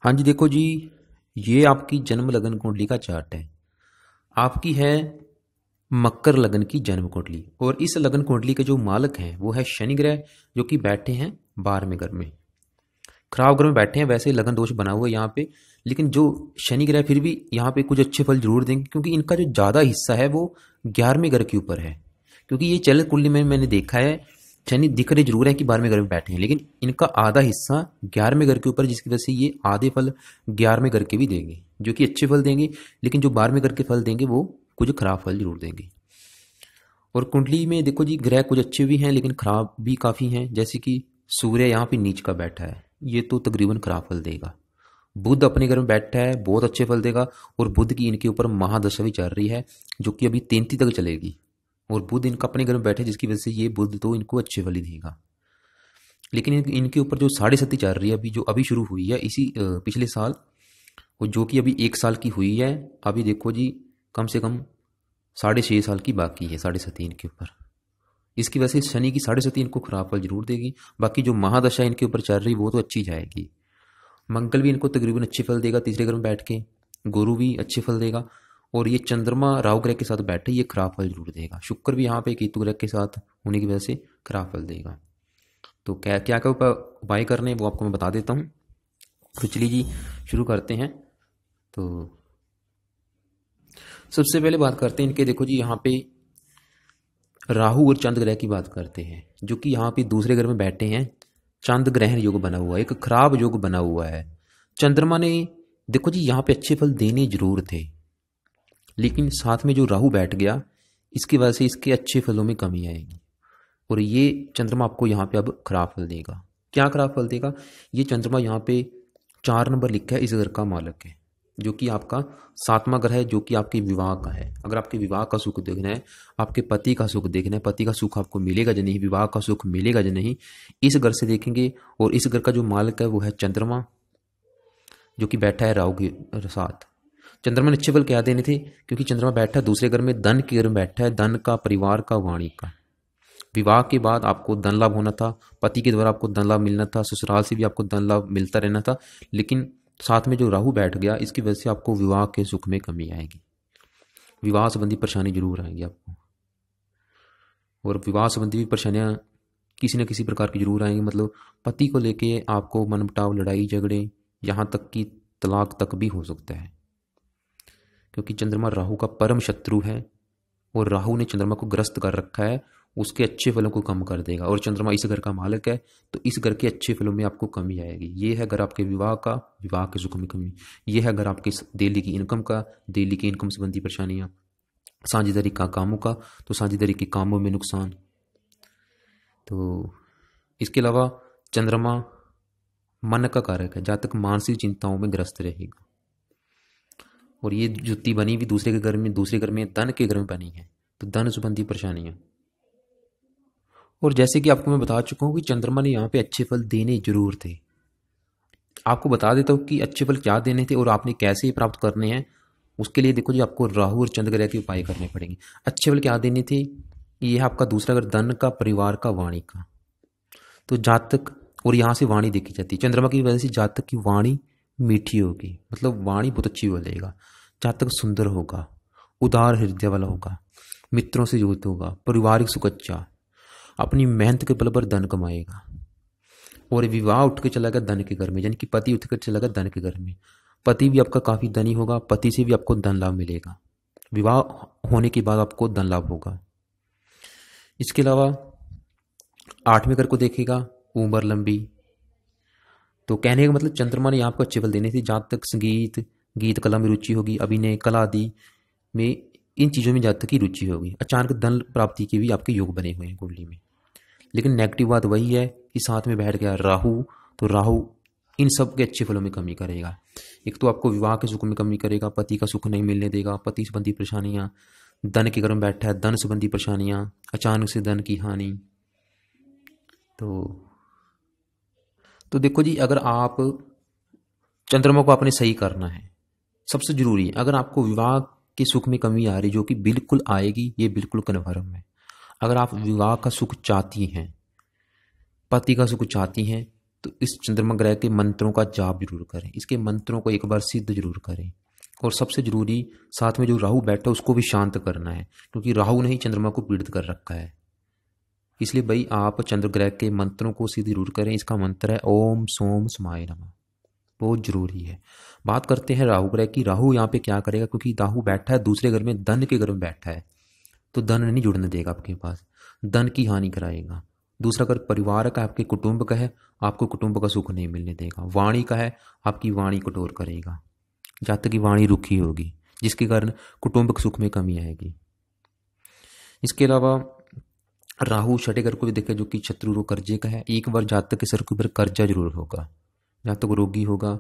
हाँ जी, देखो जी, ये आपकी जन्म लगन कुंडली का चार्ट है। आपकी है मकर लगन की जन्म कुंडली, और इस लगन कुंडली के जो मालक हैं वो है शनि ग्रह, जो कि बैठे हैं 12वें घर में। खराब घर में बैठे हैं, वैसे लगन दोष बना हुआ है यहाँ पे, लेकिन जो शनि ग्रह फिर भी यहाँ पे कुछ अच्छे फल जरूर देंगे, क्योंकि इनका जो ज्यादा हिस्सा है वो 11वें घर के ऊपर है। क्योंकि ये चल कुंडली में मैंने देखा है, शनि दिख रहे जरूर है कि 12वें घर में बैठे हैं, लेकिन इनका आधा हिस्सा 11वें घर के ऊपर, जिसकी वजह से ये आधे फल 11वें घर के भी देंगे, जो कि अच्छे फल देंगे। लेकिन जो 12वें घर के फल देंगे वो कुछ खराब फल जरूर देंगे। और कुंडली में देखो जी, ग्रह कुछ अच्छे भी हैं लेकिन खराब भी काफी हैं। जैसे कि सूर्य यहाँ पे नीच का बैठा है, ये तो तकरीबन खराब फल देगा। बुध अपने घर में बैठा है, बहुत अच्छे फल देगा। और बुध की इनके ऊपर महादशा भी चल रही है, जो कि अभी 33 तक चलेगी। और बुध इनका अपने घर में बैठे, जिसकी वजह से ये बुध तो इनको अच्छे फल ही देगा। लेकिन इनके ऊपर जो 7.5 चल रही है अभी, जो अभी शुरू हुई है इसी पिछले साल, और जो कि अभी 1 साल की हुई है। अभी देखो जी, कम से कम 6.5 साल की बाकी है 7.5 इनके ऊपर। इसकी वजह से शनि की 7.5 इनको खराब फल जरूर देगी। बाकी जो महादशा इनके ऊपर चल रही वो तो अच्छी जाएगी। मंगल भी इनको तकरीबन अच्छे फल देगा तीसरे घर में बैठ के। गुरु भी अच्छे फल देगा। और ये चंद्रमा राहु ग्रह के साथ बैठे, ये खराब फल जरूर देगा। शुक्र भी यहाँ पे केतु ग्रह के साथ होने की वजह से खराब फल देगा। तो क्या क्या क्या उपाय करने हैं वो आपको मैं बता देता हूँ। तो चलिए जी, शुरू करते हैं। तो सबसे पहले बात करते हैं इनके, देखो जी, यहाँ पे राहु और चंद्र ग्रह की बात करते हैं, जो कि यहाँ पे दूसरे घर में बैठे हैं। चंद्र ग्रहण योग बना हुआ है, एक खराब योग बना हुआ है। चंद्रमा ने, देखो जी, यहाँ पे अच्छे फल देने जरूर थे, लेकिन साथ में जो राहु बैठ गया, इसकी वजह से इसके अच्छे फलों में कमी आएगी। और ये चंद्रमा आपको यहाँ पे अब खराब फल देगा। क्या खराब फल देगा? ये चंद्रमा यहाँ पे 4 नंबर लिखा है, इस घर का मालक है, जो कि आपका 7वां घर है, जो कि आपके विवाह का है। अगर आपके विवाह का सुख देखना है, आपके पति का सुख देखना है, पति का सुख आपको मिलेगा या नहीं, विवाह का सुख मिलेगा या नहीं, इस घर से देखेंगे। और इस घर का जो मालक है वो है चंद्रमा, जो कि बैठा है राहु के साथ। चंद्रमा ने अच्छे फल क्या देने थे? क्योंकि चंद्रमा बैठा है दूसरे घर में, धन के घर में बैठा है, धन का, परिवार का, वाणी का। विवाह के बाद आपको धन लाभ होना था, पति के द्वारा आपको धन लाभ मिलना था, ससुराल से भी आपको धन लाभ मिलता रहना था। लेकिन साथ में जो राहु बैठ गया, इसकी वजह से आपको विवाह के सुख में कमी आएगी, विवाह संबंधी परेशानी जरूर आएगी आपको। और विवाह संबंधी भी परेशानियां किसी न किसी प्रकार की जरूर आएंगी। मतलब पति को लेके आपको मनमुटाव, लड़ाई झगड़े, यहाँ तक कि तलाक तक भी हो सकता है। क्योंकि चंद्रमा राहु का परम शत्रु है, और राहु ने चंद्रमा को ग्रस्त कर रखा है, उसके अच्छे फलों को कम कर देगा। और चंद्रमा इस घर का मालक है, तो इस घर के अच्छे फलों में आपको कमी आएगी। ये है घर आपके विवाह का, विवाह के सुख में कमी। ये है घर आपके डेली की इनकम का, डेली की इनकम संबंधी परेशानियां। साझेदारी का कामों का, तो साझेदारी के कामों में नुकसान। तो इसके अलावा चंद्रमा मन का कारक है, जातक मानसिक चिंताओं में ग्रस्त रहेगा। और ये जुत्ती बनी भी दूसरे के घर में, दूसरे घर में धन के घर में बनी है, तो धन संबंधी परेशानियां। और जैसे कि आपको मैं बता चुका हूं कि चंद्रमा ने यहाँ पे अच्छे फल देने जरूर थे। आपको बता देता हूँ कि अच्छे फल क्या देने थे और आपने कैसे प्राप्त करने हैं। उसके लिए देखो जी, आपको राहु और चंद्र ग्रह के उपाय करने पड़ेंगे। अच्छे फल क्या देने थे? ये है आपका दूसरा घर, धन का, परिवार का, वाणी का। तो जातक, और यहाँ से वाणी देखी जाती है, चंद्रमा की वजह से जातक की वाणी मीठी होगी, मतलब वाणी बहुत अच्छी बोलेगा। जातक सुंदर होगा, उदार हृदय वाला होगा, मित्रों से जुड़ता होगा, पारिवारिक सुख अच्छा, अपनी मेहनत के बल पर धन कमाएगा। और विवाह उठ के चला गया धन के घर में, यानी कि पति उठ कर चला गया धन के घर में। पति भी आपका काफी धनी होगा, पति से भी आपको धन लाभ मिलेगा। विवाह होने के बाद आपको धन लाभ होगा। इसके अलावा 8वें घर को देखेगा, उम्र लंबी। तो कहने का मतलब चंद्रमा ने आपको अच्छे फल देने थे। जहाँ तक संगीत, गीत कला में रुचि होगी, अभिनय कला आदि में, इन चीजों में जहाँ तक की रुचि होगी। अचानक धन प्राप्ति के भी आपके योग बने हुए हैं कुंडली में। लेकिन नेगेटिव बात वही है कि साथ में बैठ गया राहु, तो राहु इन सब के अच्छे फलों में कमी करेगा। एक तो आपको विवाह के सुख में कमी करेगा, पति का सुख नहीं मिलने देगा, पति संबंधी परेशानियां, धन के घर में बैठा है, धन संबंधी परेशानियां, अचानक से धन की हानि। तो देखो जी, अगर आप चंद्रमा को आपने सही करना है, सबसे जरूरी है। अगर आपको विवाह के सुख में कमी आ रही, जो कि बिल्कुल आएगी, ये बिल्कुल कन्फर्म है। अगर आप विवाह का सुख चाहती हैं, पति का सुख चाहती हैं, तो इस चंद्रमा ग्रह के मंत्रों का जाप जरूर करें, इसके मंत्रों को एक बार सिद्ध जरूर करें। और सबसे जरूरी, साथ में जो राहु बैठा है उसको भी शांत करना है, क्योंकि राहु ने ही चंद्रमा को पीड़ित कर रखा है। इसलिए भाई आप चंद्र ग्रह के मंत्रों को सिद्ध जरूर करें। इसका मंत्र है ओम सोम समाय नमः, बहुत जरूरी है। बात करते हैं राहु ग्रह की। राहु यहाँ पे क्या करेगा, क्योंकि राहु बैठा है दूसरे घर में, धन के घर में बैठा है, तो धन नहीं जुड़ने देगा आपके पास, धन की हानि कराएगा। दूसरा घर परिवार का, आपके कुटुंब का है, आपको कुटुंब का सुख नहीं मिलने देगा। वाणी का है, आपकी वाणी कठोर करेगा, जातक की वाणी रुखी होगी, जिसके कारण कुटुंब सुख में कमी आएगी। इसके अलावा राहु छठे घर को भी देखे, जो कि शत्रु रोग कर्जे का है। एक बार जातक के सर के ऊपर कर्जा जरूर होगा, जातक रोगी होगा,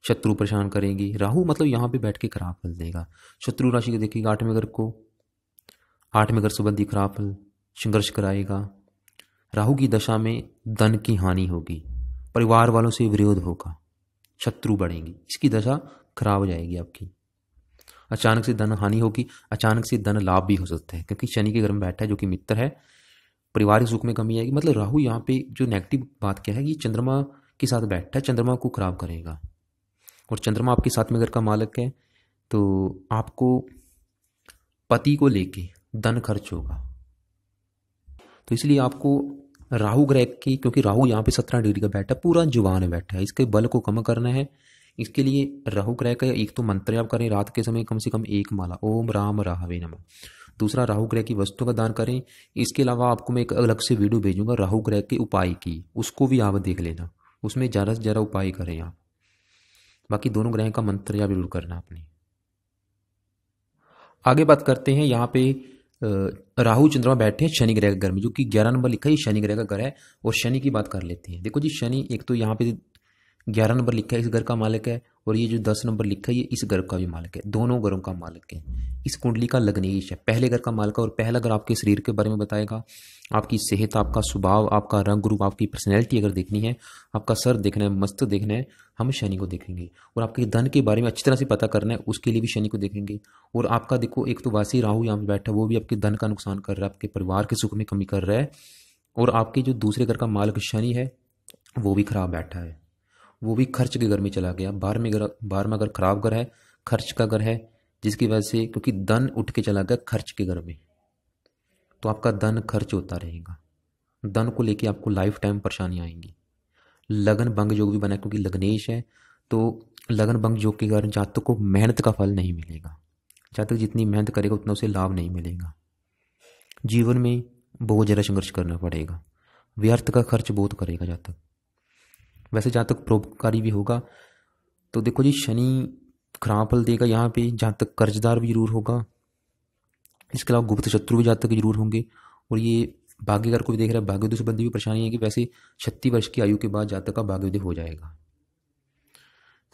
शत्रु परेशान करेंगी। राहु मतलब यहाँ पे बैठ के खराब फल देगा। शत्रु राशि को देखिएगा, आठवें घर को, आठवें घर संबंधी खराब फल, संघर्ष कराएगा। राहु की दशा में धन की हानि होगी, परिवार वालों से विरोध होगा, शत्रु बढ़ेंगी, इसकी दशा खराब हो जाएगी आपकी। अचानक से धन हानि होगी, अचानक से धन लाभ भी हो सकता है, क्योंकि शनि के घर में बैठा है जो कि मित्र है। पारिवारिक सुख में कमी आएगी। मतलब राहु यहाँ पे जो नेगेटिव बात क्या है, ये चंद्रमा के साथ बैठा है, चंद्रमा को खराब करेगा। और चंद्रमा आपके सातवें घर का मालिक है, तो आपको पति को लेके धन खर्च होगा। तो इसलिए आपको राहु ग्रह की, क्योंकि राहु यहाँ पे 17 डिग्री का बैठा है, पूरा जुबान बैठा है, इसके बल को कम करना है। इसके लिए राहु ग्रह का एक तो मंत्र आप करें रात के समय, कम से कम एक माला, ओम राम राहवे नमः। दूसरा, राहु ग्रह की वस्तु का दान करें। इसके अलावा आपको मैं एक अलग से वीडियो भेजूंगा राहु ग्रह के उपाय की, उसको भी आप देख लेना, उसमें ज़्यादा से ज़्यादा उपाय करें आप। बाकी दोनों ग्रह का मंत्र आप जरूर करना अपनी। आगे बात करते हैं, यहाँ पे राहु चंद्रमा बैठे हैं शनि ग्रह के घर में, जो कि 11 नंबर लिखा है, ये शनि ग्रह का घर है। और शनि की बात कर लेते हैं। देखो जी, शनि एक तो यहाँ पे 11 नंबर लिखा है, इस घर का मालिक है, और ये जो 10 नंबर लिखा है, ये इस घर का भी मालिक है, दोनों घरों का मालिक है। इस कुंडली का लग्नेश है, पहले घर का मालिक है। और पहला घर आपके शरीर के बारे में बताएगा, आपकी सेहत, आपका स्वभाव, आपका रंग रूप, आपकी पर्सनैलिटी अगर देखनी है, आपका सर देखना है, मस्त देखना है, हम शनि को देखेंगे। और आपके धन के बारे में अच्छी तरह से पता करना है, उसके लिए भी शनि को देखेंगे। और आपका देखो, एक तो वासी राहु यहाँ पे बैठा है, वो भी आपके धन का नुकसान कर रहा है, आपके परिवार के सुख में कमी कर रहा है। और आपके जो दूसरे घर का मालिक शनि है, वो भी खराब बैठा है, वो भी खर्च के घर में चला गया। 12वां घर खराब घर है, खर्च का घर है, जिसकी वजह से, क्योंकि धन उठ के चला गया खर्च के घर में, तो आपका धन खर्च होता रहेगा। धन को लेके आपको लाइफ टाइम परेशानी आएंगी। लगन भंग योग भी बना है, क्योंकि लग्नेश है, तो लगन भंग योग के कारण जातक को मेहनत का फल नहीं मिलेगा। जातक जितनी मेहनत करेगा उतना उसे लाभ नहीं मिलेगा। जीवन में बहुत ज़्यादा संघर्ष करना पड़ेगा, व्यर्थ का खर्च बहुत करेगा जातक। वैसे जातक परोपकारी भी होगा। तो देखो जी, शनि खराब फल देगा यहाँ पे, जातक कर्जदार भी जरूर होगा। इसके अलावा गुप्त शत्रु भी जातक जरूर होंगे। और ये भाग्यकार को भी देख रहा है, भाग्योदय संबंधी भी परेशानी है कि वैसे 36 वर्ष की आयु के बाद जातक का भाग्योदय हो जाएगा।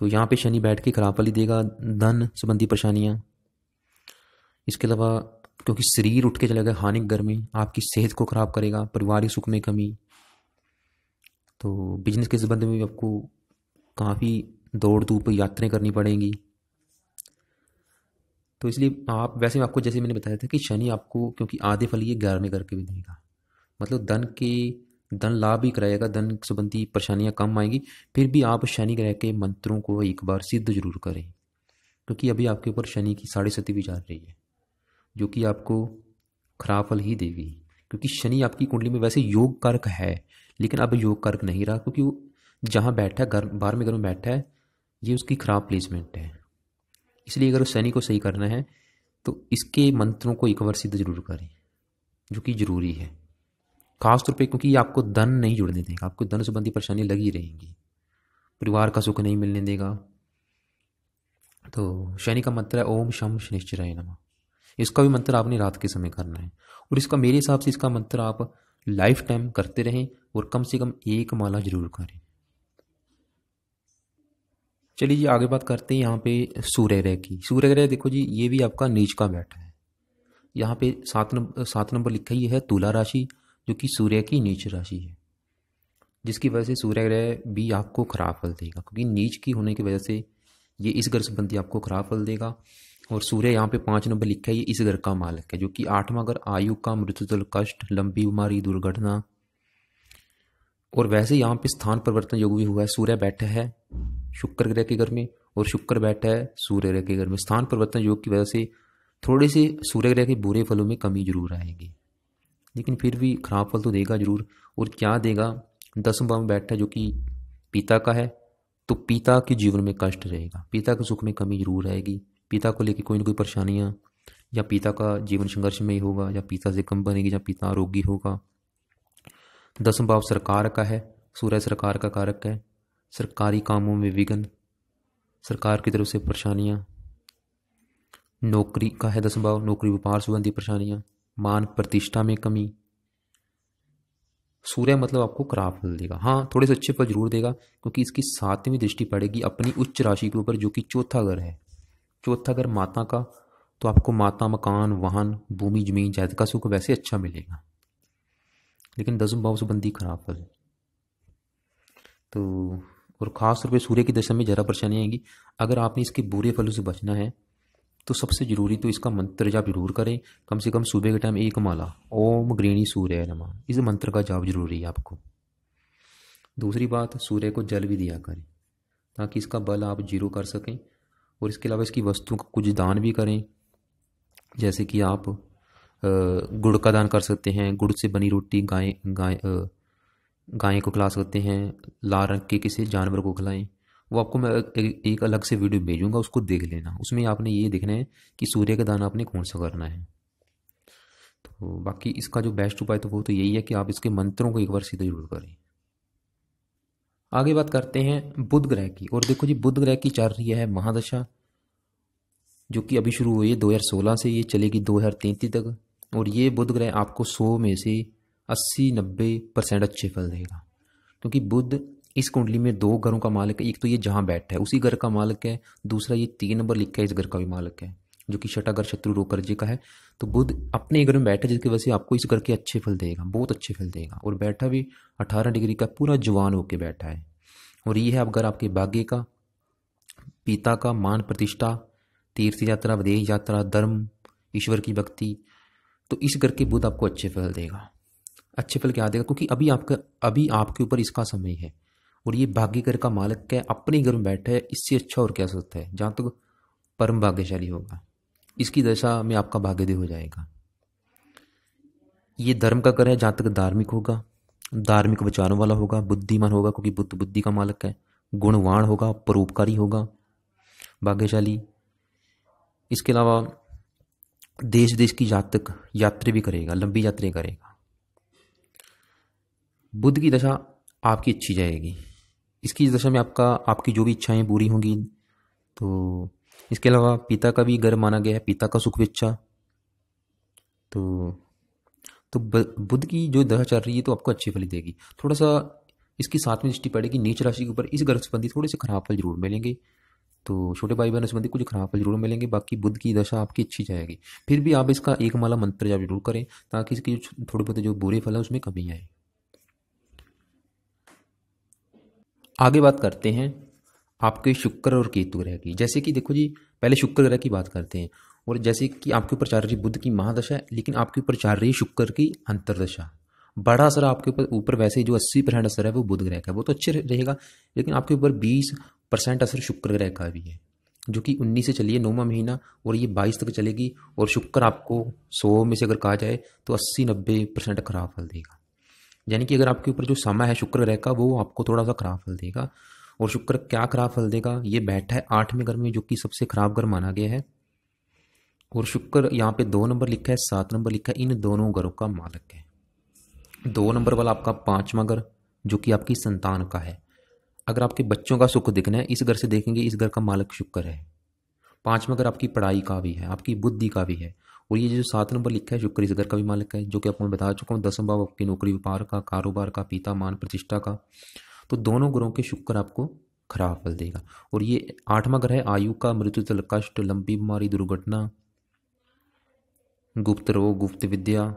तो यहाँ पे शनि बैठ के खराब फल ही देगा, धन संबंधी परेशानियाँ। इसके अलावा क्योंकि शरीर उठ के चलेगा हानिक घर में, आपकी सेहत को खराब करेगा, पारिवारिक सुख में कमी। तो बिजनेस के संबंध में भी आपको काफ़ी दौड़ धूप यात्राएं करनी पड़ेंगी। तो इसलिए आप, वैसे आपको जैसे मैंने बताया था कि शनि आपको, क्योंकि आधे फल ये 11वें करके भी देगा, मतलब धन लाभ भी कराएगा, धन संबंधी परेशानियां कम आएंगी। फिर भी आप शनि ग्रह के मंत्रों को एक बार सिद्ध जरूर करें, क्योंकि अभी आपके ऊपर शनि की 7.5 भी चल रही है, जो कि आपको खराब फल ही देगी। क्योंकि शनि आपकी कुंडली में वैसे योग कारक है, लेकिन अब योग कारक नहीं रहा, क्योंकि वो जहाँ बैठा है, घर 12वें घर में बैठा है, ये उसकी खराब प्लेसमेंट है। इसलिए अगर शनि को सही करना है तो इसके मंत्रों को एक बार सिद्ध जरूर करें, जो कि जरूरी है खासतौर पे, क्योंकि ये आपको धन नहीं जुड़ने देगा, आपको धन संबंधी परेशानी लगी रहेंगी, परिवार का सुख नहीं मिलने देगा। तो शनि का मंत्र है ओम शम शनिश्चराय नमः। इसका भी मंत्र आपने रात के समय करना है, और इसका मेरे हिसाब से इसका मंत्र आप लाइफ टाइम करते रहें, और कम से कम एक माला जरूर करें। चलिए जी, आगे बात करते हैं यहाँ पे सूर्य ग्रह की। सूर्य ग्रह देखो जी, ये भी आपका नीच का बैठा है। यहाँ पे 7 नंबर लिखा ही है, तुला राशि, जो कि सूर्य की नीच राशि है, जिसकी वजह से सूर्य ग्रह भी आपको खराब फल देगा, क्योंकि नीच की होने की वजह से ये इस घर संबंधी आपको खराब फल देगा। और सूर्य यहाँ पे 5 नंबर लिखा है, ये इस घर का मालिक है, जो कि 8वां घर आयु का, मृत्युदल, कष्ट, लंबी बीमारी, दुर्घटना, और वैसे यहाँ पे स्थान परिवर्तन योग भी हुआ है। सूर्य बैठा है शुक्र ग्रह के घर में और शुक्र बैठा है सूर्य ग्रह के घर में। स्थान परिवर्तन योग की वजह से थोड़े से सूर्य ग्रह के बुरे फलों में कमी जरूर आएगी, लेकिन फिर भी खराब फल तो देगा जरूर। और क्या देगा, 10वें भाव में बैठा है जो कि पिता का है, तो पिता के जीवन में कष्ट रहेगा, पिता के सुख में कमी जरूर आएगी। पिता को लेकर कोई ना कोई परेशानियाँ, या पिता का जीवन संघर्ष में ही होगा, या पिता से कम बनेगी, या पिता रोगी होगा। 10वां भाव सरकार का है, सूर्य सरकार का कारक है। सरकारी कामों में विघ्न, सरकार की तरफ से परेशानियाँ। नौकरी का है 10वां भाव, नौकरी व्यापार संबंधी परेशानियाँ। मान प्रतिष्ठा में कमी। सूर्य मतलब आपको खराब फल देगा, हाँ थोड़े से अच्छे फल जरूर देगा, क्योंकि इसकी 7वीं दृष्टि पड़ेगी अपनी उच्च राशि के ऊपर, जो कि चौथा घर है। चौथा घर माता का, तो आपको माता, मकान, वाहन, भूमि, जमीन, जायदाद का सुख वैसे अच्छा मिलेगा, लेकिन 10वें भाव संबंधी खराब फल। तो और खास तौर पे सूर्य की दशा में ज़रा परेशानी आएगी। अगर आपने इसके बुरे फलों से बचना है तो सबसे जरूरी तो इसका मंत्र जाप जरूर करें, कम से कम सुबह के टाइम 1 माला ओम गृणी सूर्य नमः, इस मंत्र का जाप जरूरी है आपको। दूसरी बात, सूर्य को जल भी दिया करें ताकि इसका बल आप जीरो कर सकें। और इसके अलावा इसकी वस्तु का कुछ दान भी करें, जैसे कि आप गुड़ का दान कर सकते हैं, गुड़ से बनी रोटी गाय को खिला सकते हैं, लाल रंग के किसी जानवर को खिलाएं। वो आपको मैं एक अलग से वीडियो भेजूंगा, उसको देख लेना। उसमें आपने ये देखना है कि सूर्य का दान आपने कौन सा करना है। तो बाकी इसका जो बेस्ट उपाय तो वो तो यही है कि आप इसके मंत्रों को एक बार सीधे जरूर करें। आगे बात करते हैं बुध ग्रह की। और देखो जी, बुध ग्रह की चल रही है महादशा, जो कि अभी शुरू हुई है 2016 से, ये चलेगी 2033 तक। और ये बुध ग्रह आपको 100 में से 80-90% अच्छे फल देगा, क्योंकि बुध इस कुंडली में 2 घरों का मालिक है। एक तो ये जहाँ बैठा है उसी घर का मालिक है, दूसरा ये 3 नंबर लिखा है इस घर का भी मालिक है, जो कि छठा घर शत्रु रोग कर्जे का है। तो बुध अपने घर में बैठा, जिसकी वजह से आपको इस घर के अच्छे फल देगा, बहुत अच्छे फल देगा। और बैठा भी 18 डिग्री का, पूरा जवान होकर बैठा है। और ये है अब घर आपके भाग्य का, पिता का, मान प्रतिष्ठा, तीर्थ यात्रा, विदेश यात्रा, धर्म, ईश्वर की भक्ति। तो इस घर के बुध आपको अच्छे फल देगा। अच्छे फल क्या देगा, क्योंकि अभी आपके ऊपर इसका समय है। और ये भाग्य घर का मालिक है, अपने घर में बैठा है, इससे अच्छा और क्या सकता है। जहाँ तक परम भाग्यशाली होगा, इसकी दशा में आपका भाग्योदय हो जाएगा। ये धर्म का घर है, जहाँ तक धार्मिक होगा, धार्मिक विचारों वाला होगा, बुद्धिमान होगा, क्योंकि बुद्ध बुद्धि का मालिक है, गुणवान होगा, परोपकारी होगा, भाग्यशाली। इसके अलावा देश देश की यात्रा भी करेगा, लंबी यात्रा करेगा। बुध की दशा आपकी अच्छी जाएगी, इसकी दशा में आपकी जो भी इच्छाएं पूरी होंगी। तो इसके अलावा पिता का भी घर माना गया है, पिता का सुख इच्छा। तो बुध की जो दशा चल रही है तो आपको अच्छी फल देगी। थोड़ा सा इसकी 7वीं दृष्टि पड़ेगी नीच राशि के ऊपर, इस घर संबंधी थोड़े से खराब फल जरूर मिलेंगे। तो छोटे भाई बहनों संबंधी कुछ खराब फल जरूर मिलेंगे, बाकी बुध की दशा आपकी अच्छी जाएगी। फिर भी आप इसका 1 माला मंत्र जाप जरूर करें, ताकि इसकी थोड़े बहुत जो बुरे फल है उसमें कमी आए। आगे बात करते हैं आपके शुक्र और केतु ग्रह की। जैसे कि देखो जी, पहले शुक्र ग्रह की बात करते हैं। और जैसे कि आपके ऊपर चल रही बुध की महादशा है, लेकिन आपके ऊपर चल रही शुक्र की अंतरदशा। बड़ा असर आपके ऊपर वैसे जो 80% असर है वो बुध ग्रह का, वो तो अच्छे रहेगा, लेकिन आपके ऊपर 20% असर शुक्र ग्रह का भी है, जो कि 19 से चलिए 9वां महीना, और ये 22 तक चलेगी। और शुक्र आपको 100 में से अगर कहा जाए तो 80-90% खराब फल देगा। यानी कि अगर आपके ऊपर जो समय है शुक्र ग्रह का, वो आपको थोड़ा सा खराब फल देगा। और शुक्र क्या खराब फल देगा, ये बैठा है 8वें घर में, जो कि सबसे खराब घर माना गया है। और शुक्र यहाँ पे 2 नंबर लिखा है, 7 नंबर लिखा है, इन दोनों घरों का मालिक है। 2 नंबर वाला आपका 5वां घर, जो कि आपकी संतान का है। अगर आपके बच्चों का सुख देखना है, इस घर से देखेंगे, इस घर का मालिक शुक्र है। 5वां घर आपकी पढ़ाई का भी है, आपकी बुद्धि का भी है। और ये जो 7 नंबर लिखा है, शुक्र इस घर का भी मालिक है, जो कि आपको मैं बता चुका हूँ। 10वां भाव आपकी नौकरी व्यापार का, कारोबार का, पिता, मान प्रतिष्ठा का। तो दोनों ग्रहों के शुक्र आपको खराब फल देगा। और ये 8वां घर है आयु का, मृत्यु, तल, कष्ट, लंबी बीमारी, दुर्घटना, गुप्त रोग, गुप्त विद्या।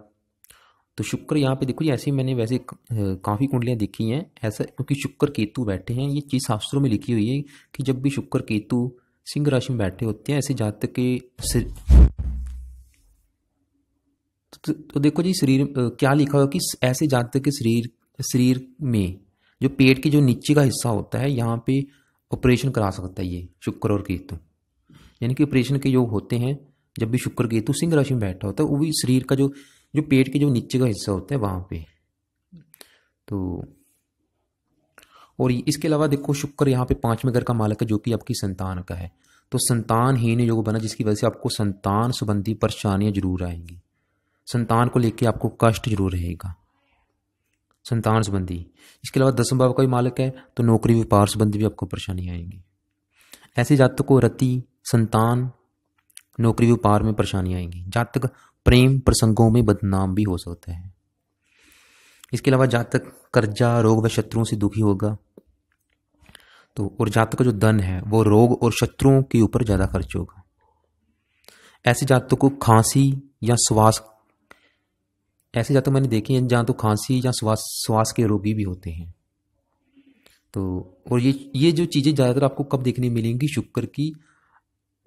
तो शुक्र यहाँ पे देखो जी, ऐसे मैंने वैसे काफ़ी कुंडलियाँ देखी हैं ऐसा, क्योंकि शुक्र केतु बैठे हैं। ये चीज़ शास्त्रों में लिखी हुई है कि जब भी शुक्र केतु सिंह राशि में बैठे होते हैं, ऐसे जातक के तो देखो जी, शरीर क्या लिखा हुआ कि ऐसे जातक के शरीर में जो पेट के जो नीचे का हिस्सा होता है यहाँ पे ऑपरेशन करा सकता है ये शुक्र और केतु। यानी कि ऑपरेशन के योग होते हैं जब भी शुक्र केतु सिंह राशि में बैठा होता है, वो भी शरीर का जो जो पेट के जो नीचे का हिस्सा होता है वहां पे। तो और इसके अलावा देखो शुक्र यहाँ पे 5वें घर का मालक है जो कि आपकी संतान का है। तो संतानहीन योग बना जिसकी वजह से आपको संतान संबंधी परेशानियां जरूर आएंगी, संतान को लेके आपको कष्ट जरूर रहेगा संतान संबंधी। इसके अलावा 10वें भाव का भी मालक है तो नौकरी व्यापार संबंधी भी आपको परेशानी आएंगी। ऐसे जातक को रति संतान नौकरी व्यापार में परेशानी आएंगी। जातक प्रेम प्रसंगों में बदनाम भी हो सकता है। इसके अलावा जातक कर्जा रोग व शत्रुओं से दुखी होगा। तो और जातक का जो धन है वो रोग और शत्रुओं के ऊपर ज्यादा खर्च होगा। ऐसे जातक को खांसी या श्वास, ऐसे जातक मैंने देखे हैं जहां तो खांसी या श्वास के रोगी भी होते हैं। तो और ये जो चीजें ज्यादातर आपको कब देखने मिलेंगी, शुक्र की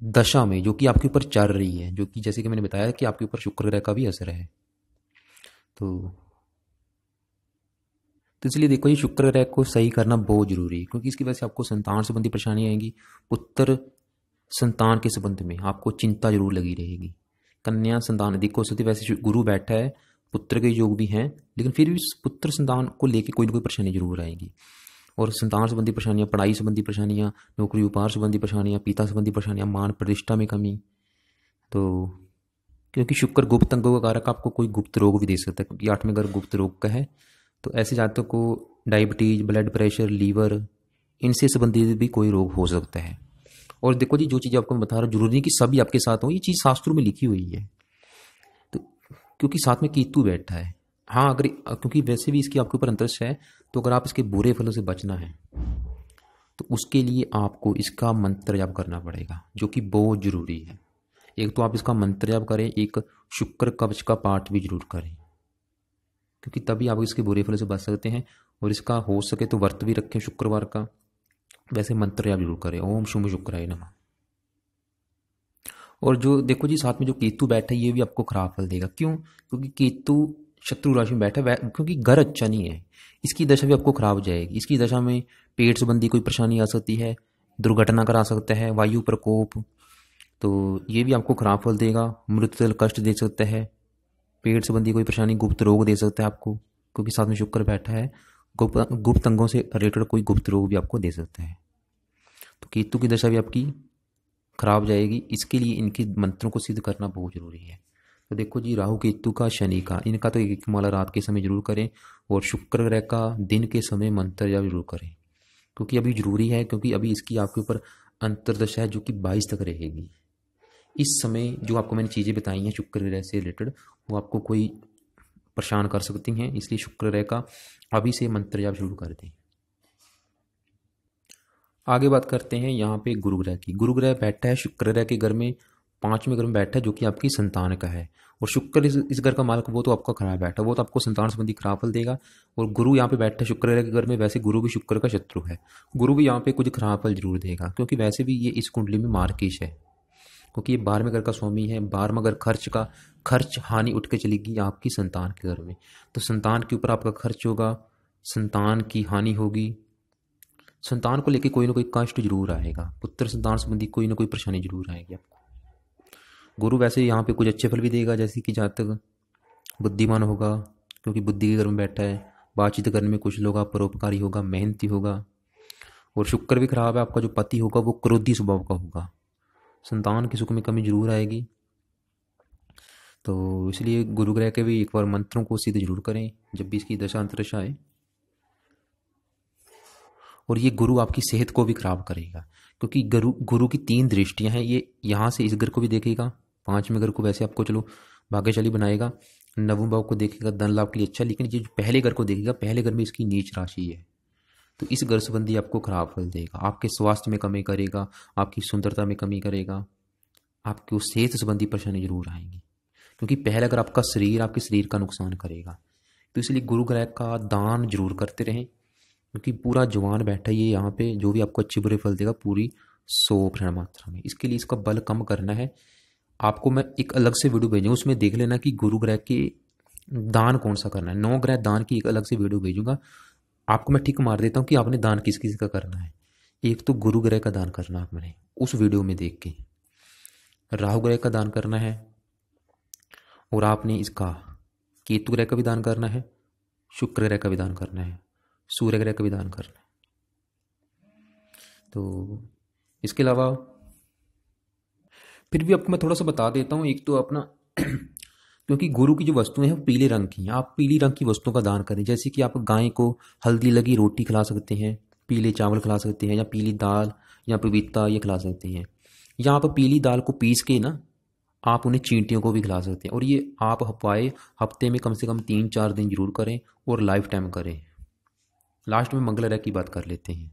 दशा में जो कि आपके ऊपर चल रही है, जो कि जैसे कि मैंने बताया कि आपके ऊपर शुक्र ग्रह का भी असर है। तो इसलिए देखो ये शुक्र ग्रह को सही करना बहुत जरूरी है, क्योंकि इसकी वजह से आपको संतान संबंधी परेशानी आएंगी। पुत्र संतान के संबंध में आपको चिंता जरूर लगी रहेगी। कन्या संतान देखो सती वैसे गुरु बैठा है, पुत्र के योग भी हैं, लेकिन फिर भी पुत्र संतान को लेकर कोई ना कोई परेशानी जरूर आएगी। और संतान संबंधी परेशानियां, पढ़ाई संबंधी परेशानियां, नौकरी व्यापार संबंधी परेशानियां, पिता संबंधी परेशानियां, मान प्रतिष्ठा में कमी। तो क्योंकि शुक्र गुप्त अंगों का कारक आपको कोई गुप्त रोग भी दे सकता है, क्योंकि 8वें घर गुप्त रोग का है। तो ऐसे जातकों को डायबिटीज, ब्लड प्रेशर, लीवर, इनसे संबंधित भी कोई रोग हो सकता है। और देखो जी जो चीज़ आपको मैं बता रहा हूँ जरूरी नहीं कि सभी आपके साथ हो, ये चीज़ शास्त्रों में लिखी हुई है। तो क्योंकि साथ में केतु बैठा है, हाँ अगर क्योंकि वैसे भी इसकी आपके ऊपर अंतरिक्ष है, तो अगर आप इसके बुरे फलों से बचना है तो उसके लिए आपको इसका मंत्र जाप करना पड़ेगा, जो कि बहुत जरूरी है। एक तो आप इसका मंत्र जाप करें, एक शुक्र कवच का पाठ भी जरूर करें, क्योंकि तभी आप इसके बुरे फलों से बच सकते हैं। और इसका हो सके तो व्रत भी रखें शुक्रवार का, वैसे मंत्र जाप जरूर करें, ओम शुभ शुक्राय नमः। और जो देखो जी साथ में जो केतु बैठा है ये भी आपको खराब फल देगा। क्यों? क्योंकि केतु शत्रु राशि में बैठा है, क्योंकि घर अच्छा नहीं है, इसकी दशा भी आपको खराब हो जाएगी। इसकी दशा में पेट संबंधी कोई परेशानी आ सकती है, दुर्घटना करा सकता है, वायु प्रकोप, तो ये भी आपको खराब फल देगा। मृत्यु कष्ट दे सकता है, पेट संबंधी कोई परेशानी, गुप्त रोग दे सकता है आपको, क्योंकि साथ में शुक्र बैठा है। गुप्त अंगों से रिलेटेड कोई गुप्त रोग भी आपको दे सकता है। तो केतु की दशा भी आपकी खराब जाएगी। इसके लिए इनके मंत्रों को सिद्ध करना बहुत जरूरी है। तो देखो जी राहु केतु का, शनि का, इनका तो एक माला रात के समय जरूर करें, और शुक्र ग्रह का दिन के समय मंत्र जाप जरूर करें, क्योंकि अभी जरूरी है, क्योंकि अभी इसकी आपके ऊपर अंतर्दशा है जो कि 22 तक रहेगी। इस समय जो आपको मैंने चीज़ें बताई हैं शुक्र ग्रह से रिलेटेड, वो आपको कोई परेशान कर सकती हैं, इसलिए शुक्र ग्रह का अभी से मंत्र जाप शुरू कर दें। आगे बात करते हैं यहाँ पे गुरु ग्रह की। गुरु ग्रह बैठा है शुक्र ग्रह के घर में, 5वें घर में बैठा है जो कि आपकी संतान का है। और शुक्र इस घर का मालिक वो तो आपका खराब बैठा, वो तो आपको संतान संबंधी खराब फल देगा। और गुरु यहाँ पे बैठा है शुक्र ग्रह के घर में, वैसे गुरु भी शुक्र का शत्रु है, गुरु भी यहाँ पे कुछ खराब फल जरूर देगा, क्योंकि वैसे भी ये इस कुंडली में मार्किश है, क्योंकि ये 12वें घर का स्वामी है। 12वां घर खर्च हानि उठ के चलेगी आपकी संतान के घर में, तो संतान के ऊपर आपका खर्च होगा, संतान की हानि होगी, संतान को लेकर कोई ना कोई कष्ट जरूर आएगा, पुत्र संतान संबंधी कोई ना कोई परेशानी जरूर आएगी आपको। गुरु वैसे यहाँ पे कुछ अच्छे फल भी देगा, जैसे कि जातक बुद्धिमान होगा, क्योंकि बुद्धि के घर में बैठा है, बातचीत करने में कुछ लोग आप परोपकारी होगा, मेहनती होगा। और शुक्र भी खराब है, आपका जो पति होगा वो क्रोधी स्वभाव का होगा, संतान के सुख में कमी जरूर आएगी। तो इसलिए गुरु ग्रह के भी एक बार मंत्रों को सिद्ध जरूर करें जब भी इसकी दशा अंतरदशा आए। और ये गुरु आपकी सेहत को भी खराब करेगा, क्योंकि गुरु की 3 दृष्टियां हैं, ये यहाँ से इस घर को भी देखेगा, 5वें घर को वैसे आपको चलो भाग्यशाली बनाएगा, 9वें भाव को देखेगा धन लाभ के लिए अच्छा, लेकिन ये जो पहले घर को देखेगा, पहले घर में इसकी नीच राशि है, तो इस घर संबंधी आपको खराब फल देगा, आपके स्वास्थ्य में कमी करेगा, आपकी सुंदरता में कमी करेगा, आपकी सेहत संबंधी परेशानी जरूर आएंगी, क्योंकि पहला घर आपका शरीर, आपके शरीर का नुकसान करेगा। तो इसलिए गुरु ग्रह का दान जरूर करते रहें, क्योंकि पूरा जवान बैठा है ये यहाँ पे, जो भी आपको अच्छे बुरे फल देगा पूरी 100% मात्रा में। इसके लिए इसका बल कम करना है, आपको मैं एक अलग से वीडियो भेजूंगा, उसमें देख लेना कि गुरु ग्रह के दान कौन सा करना है। 9 ग्रह दान की एक अलग से वीडियो भेजूंगा, आपको मैं ठीक मार देता हूँ कि आपने दान किस किस का करना है। एक तो गुरु ग्रह का दान करना आपने उस वीडियो में देख के, राहु ग्रह का दान करना है, और आपने इसका केतु ग्रह का भी दान करना है, शुक्र ग्रह का भी दान करना है, सूर्य ग्रह का भी दान करना है। तो इसके अलावा फिर भी आपको मैं थोड़ा सा बता देता हूँ। एक तो अपना क्योंकि गुरु की जो वस्तुएं हैं वो पीले रंग की हैं, आप पीली रंग की वस्तुओं का दान करें। जैसे कि आप गाय को हल्दी लगी रोटी खिला सकते हैं, पीले चावल खिला सकते हैं, या पीली दाल या पपीता ये खिला सकते हैं, या आप पीली दाल को पीस के ना आप उन्हें चींटियों को भी खिला सकते हैं। और ये आप हफ्वाए हफ्ते में कम से कम 3-4 दिन जरूर करें और लाइफ टाइम करें। लास्ट में मंगल ग्रह की बात कर लेते हैं।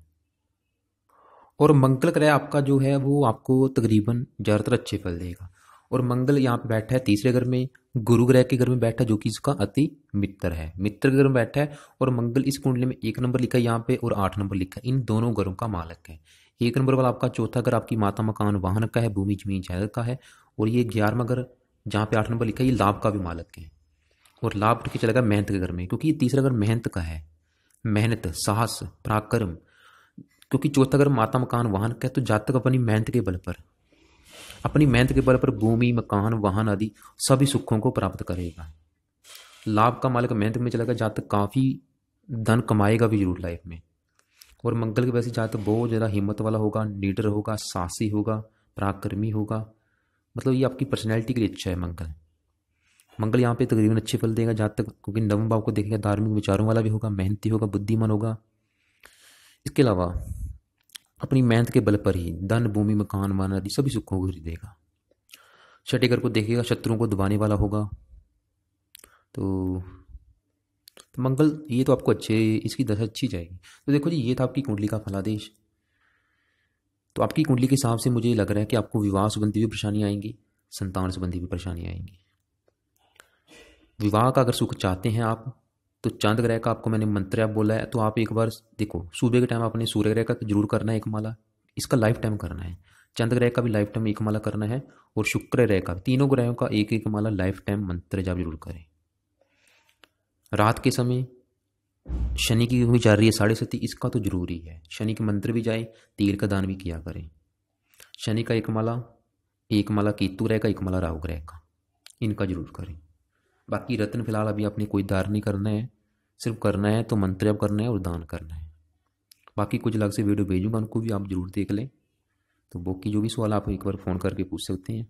और मंगल ग्रह आपका जो है वो आपको तकरीबन ज़्यादातर अच्छे फल देगा। और मंगल यहाँ पे बैठा है तीसरे घर में, गुरु ग्रह के घर में बैठा है जो कि इसका अति मित्र है, मित्र के घर में बैठा है। और मंगल इस कुंडली में 1 नंबर लिखा है यहाँ पे और 8 नंबर लिखा है, इन दोनों घरों का मालक है। 1 नंबर वाला आपका चौथा घर आपकी माता मकान वाहन का है, भूमि जमीन जायदाद का है। और ये 11वां घर जहाँ पे 8 नंबर लिखा है ये लाभ का भी मालक है। और लाभ उठ के चलेगा मेहनत के घर में, क्योंकि ये तीसरा घर मेहनत का है, मेहनत साहस पराक्रम। क्योंकि चौथा घर माता मकान वाहन का है, तो जातक अपनी मेहनत के बल पर भूमि मकान वाहन आदि सभी सुखों को प्राप्त करेगा। लाभ का मालिक मेहनत में चलेगा, जातक काफ़ी धन कमाएगा भी जरूर लाइफ में। और मंगल के वैसे जातक बहुत ज़्यादा हिम्मत वाला होगा, लीडर होगा, साहसी होगा, पराक्रमी होगा। मतलब ये आपकी पर्सनैलिटी के लिए अच्छा है मंगल। मंगल यहाँ पे तकरीबन अच्छे फल देगा जातक, क्योंकि नवम भाव को देखेगा, धार्मिक विचारों वाला भी होगा, मेहनती होगा, बुद्धिमान होगा। इसके अलावा अपनी मेहनत के बल पर ही धन भूमि मकान वाहन आदि सभी सुखों को खरीदेगा। छठे घर को देखेगा, शत्रुओं को दबाने वाला होगा। तो मंगल ये तो आपको अच्छे, इसकी दशा अच्छी जाएगी। तो देखो जी, ये था आपकी कुंडली का फलादेश। तो आपकी कुंडली के हिसाब से मुझे लग रहा है कि आपको विवाह संबंधी भी परेशानी आएंगी, संतान संबंधी भी परेशानी आएंगी। विवाह का अगर सुख चाहते हैं आप, तो चांद ग्रह का आपको मैंने मंत्र आप बोला है, तो आप एक बार देखो सुबह के टाइम आपने सूर्य ग्रह का जरूर करना है 1 माला, इसका लाइफ टाइम करना है। चंद्र ग्रह का भी लाइफ टाइम 1 माला करना है, और शुक्र ग्रह का, तीनों ग्रहों का 1-1 माला लाइफ टाइम मंत्र जाप जरूर करें। रात के समय शनि की हुई जा रही है 7:30, इसका तो जरूरी है, शनि के मंत्र भी जाए, तेल का दान भी किया करें। शनि का 1 माला, 1 माला केतु ग्रह का, 1 माला राहु ग्रह का, इनका जरूर करें। बाकी रत्न फिलहाल अभी आपने कोई दान नहीं करना है, सिर्फ करना है तो मंत्र जाप करना है और दान करना है। बाकी कुछ अलग से वीडियो भेजूंगा, उनको भी आप जरूर देख लें। तो बाकी जो भी सवाल आप एक बार फ़ोन करके पूछ सकते हैं।